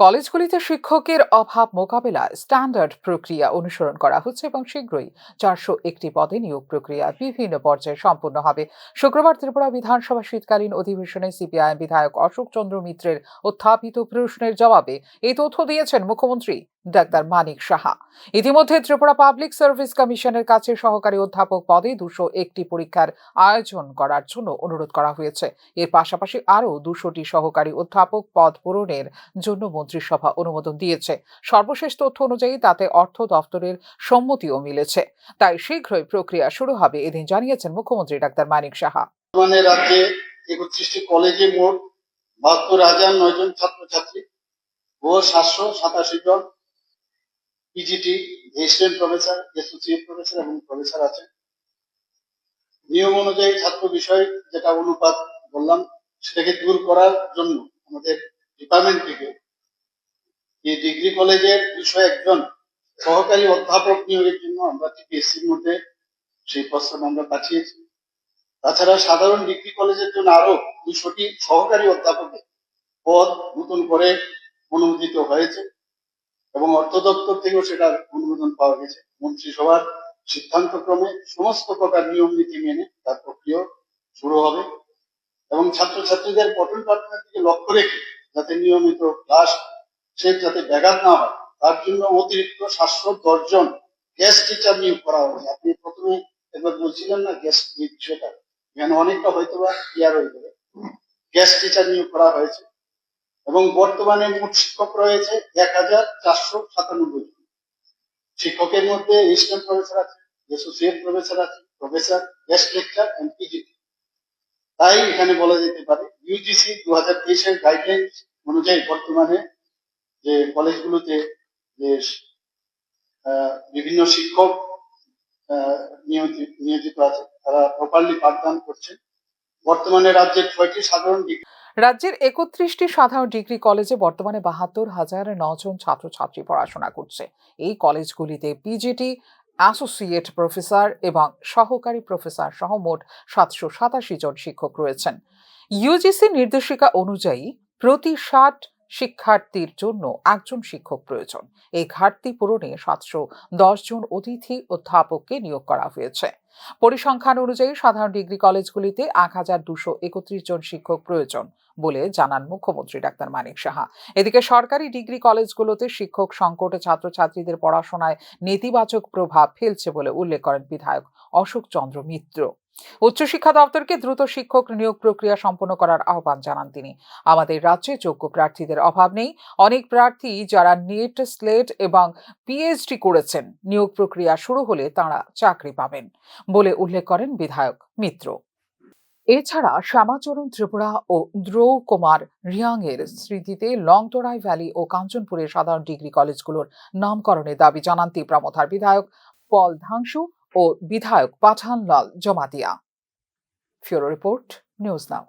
কলেজগুলিতে শিক্ষকের অভাব মোকাবেলায় স্ট্যান্ডার্ড প্রক্রিয়া অনুসরণ করা হচ্ছে এবং শীঘ্রই 401টি পদে নিয়োগ প্রক্রিয়া বিভিন্ন পর্যায়ে সম্পন্ন হবে। শুক্রবার ত্রিপুরা বিধানসভা শীতকালীন অধিবেশনে সিপিআইএম বিধায়ক অশোক চন্দ্র মিত্রের উত্থাপিত প্রশ্নের জবাবে এই তথ্য দিয়েছেন মুখ্যমন্ত্রী ডাক্তার মানিক সাহা। ইতিমধ্যে ত্রিপুরা পাবলিক সার্ভিস কমিশনের কাছে সহকারী অধ্যাপক পদে 201টি পরীক্ষার আয়োজন করার জন্য অনুরোধ করা হয়েছে। এর পাশাপাশি আরও 200টি সহকারী অধ্যাপক পদ পূরণের জন্য মন্ত্রিসভা অনুমোদন দিয়েছে। সর্বশেষ তথ্য অনুযায়ী তাতে অর্থ দফতরের সম্মতিও মিলেছে। তাই শীঘ্রই প্রক্রিয়া শুরু হবে, এদিন জানিয়েছেন মুখ্যমন্ত্রী ডাক্তার মানিক সাহা। রাজ্যে 31টি কলেজে মোট 72,009 জন ছাত্রছাত্রী ও 787 জন PGT, assistant professor, associate professor এবং প্রফেসর আছেন। নিয়ম অনুযায়ী ছাত্র বিষয় যেটা অনুপাত বললাম সেটাকে দূর করার জন্য আমাদের ডিপার্টমেন্ট থেকে এই ডিগ্রি কলেজের 201 জন সহকারী অধ্যাপক নিয়োগের জন্য আমরা টিপিএসসির মধ্যে সেই প্রস্তাব আমরা পাঠিয়েছি। তাছাড়া সাধারণ ডিগ্রি কলেজের জন্য আরো 200টি সহকারী অধ্যাপকের পদ নতুন করে অনুমোদিত হয়েছে এবং অর্থ দপ্তর থেকেও সেটার অনুমোদন পাওয়া গেছে। মন্ত্রিসভার সিদ্ধান্ত ক্রমে সমস্ত প্রকার নিয়ম নীতি মেনে তার প্রক্রিয়া শুরু হবে এবং ছাত্রছাত্রীদের পঠন পাঠনের দিকে লক্ষ্য রেখে যাতে নিয়মিত ক্লাস সে যাতে ব্যাঘাত না হয় তার জন্য অতিরিক্ত 710 জন গেস্ট টিচার নিয়োগ করা হয়েছে। আপনি প্রথমে একবার বলছিলেন না গেস্ট বিষয়টা, এখানে অনেকটা হয়তো বা ক্লিয়ার হয়ে যাবে। গেস্ট টিচার নিয়োগ করা হয়েছে এবং বর্তমানে মোট শিক্ষক রয়েছে 1497 জন। শিক্ষকের মধ্যে অ্যাসিস্ট্যান্ট প্রফেসর আছে, অ্যাসোসিয়েট প্রফেসর আছে, professor, guest lecture and PGT. তাই এখানে বলা যেতে পারে ইউজিসি 2023-এর গাইডলাইন অনুযায়ী বর্তমানে যে কলেজগুলোতে যে বিভিন্ন শিক্ষক নিয়োজিত আছে তারা প্রপারলি পাঠদান করছে। বর্তমানে রাজ্যের 6টি সাধারণ ডিগ্রি রাজ্যের 31টি সাধারণ ডিগ্রি কলেজে বর্তমানে 72,009 জন ছাত্রছাত্রী পড়াশোনা করছে। এই কলেজগুলিতে পিজিটি, অ্যাসোসিয়েট প্রফেসর এবং সহকারী প্রফেসর সহ মোট 787 জন শিক্ষক রয়েছেন। ইউজিসি নির্দেশিকা অনুযায়ী প্রতি 60 শিক্ষার্থীর জন্য একজন শিক্ষক প্রয়োজন। এই ঘাটতি পূরণে 710 জন অতিথি অধ্যাপককে নিয়োগ করা হয়েছে। পরিসংখ্যান অনুযায়ী সাধারণ ডিগ্রি কলেজগুলিতে 1,231 জন শিক্ষক প্রয়োজন বলে জানান মুখ্যমন্ত্রী ডাক্তার মানিক সাহা। এদিকে সরকারি ডিগ্রি কলেজগুলোতে শিক্ষক সংকট ছাত্রছাত্রীদের পড়াশোনায় নেতিবাচক প্রভাব ফেলছে বলে উল্লেখ করেন বিধায়ক অশোক চন্দ্র মিত্র। উচ্চশিক্ষা দপ্তরকে দ্রুত শিক্ষক নিয়োগ প্রক্রিয়া সম্পন্ন করার আহ্বান জানান তিনি। আমাদের রাজ্যে যোগ্য প্রার্থীদের অভাব নেই। অনেক প্রার্থী যারা নেট, স্লেট এবং পিএইচডি করেছেন, নিয়োগ প্রক্রিয়া শুরু হলে তাঁরা চাকরি পাবেন বলে উল্লেখ করেন বিধায়ক মিত্র। এছাড়া শ্যামাচরণ ত্রিপুরা ও দ্রৌ কুমার রিয়াং এর স্মৃতিতে লংতরাই ভ্যালি ও কাঞ্চনপুরের সাধারণ ডিগ্রি কলেজগুলোর নামকরণের দাবি জানান তিপ্রামথার বিধায়ক পল ধাংশু ও বিধায়ক Pathanlal Jamatia. Bureau report, news নাও।